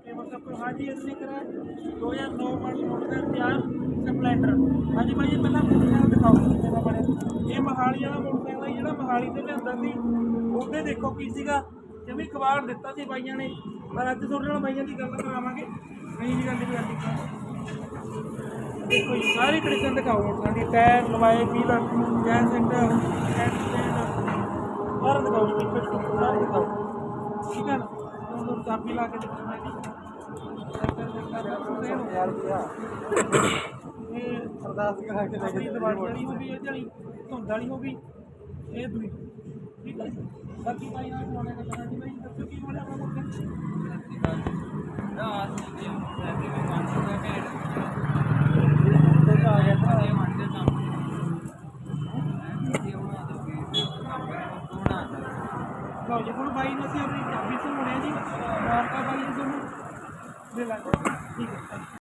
हाँ जी इसने करा 2009 मॉडल मोटरसाइकिल तैयार स्पलेंडर। हाँ जी भाई पहला मोटरसाइकिल दिखाओ कितने का बने। ये मोहाली वाला मोटरसाइकिल है ਜਿਹੜਾ मोहाली ਤੇ ਲਿਆਂਦਾ ਸੀ ਉਹਦੇ ਦੇਖੋ ਕੀ ਸੀਗਾ ਜਿਵੇਂ ਕਬਾੜ ਦਿੱਤਾ ਸੀ ਬਾਈਆਂ ਨੇ। ਪਰ ਅੱਜ ਤੁਹਾਡੇ ਨਾਲ ਬਾਈਆਂ ਦੀ ਗੱਲ ਕਰਾਵਾਂਗੇ ਨਹੀਂ ਦੀ ਗੱਲ देखो जी सारी कंडीशन दिखाओ मोटरसाइकिल की टायर लवाए व्हील चैन सेंटर हैंड स्टैंड सारा दिखाओ जी पीछे सारा दिखाओ ठीक है ना। तो चाबी ला के देखो मैं अरदास करा के अपनी दिवाली वाली हो गई जली धुंध वाली हो गई ये दूई ठीक है। बाकी भाई ना बनाने का करना जी भाई दसो की बना अपना मोटरसाइकिल ਲਓ ਜੀ ਹੁਣ ਬਾਈ ਨੂੰ ਅਸੀਂ ਆਪਣੀ ਚਾਬੀ ਤੋਂ ਮੁੜਿਆ ਜੀ ਮਾਰਕਾ ਬਾਈ ਨੂੰ ਤੁਹਾਨੂੰ ਦੇ ਲਾਂਗੇ ਠੀਕ ਹੈ।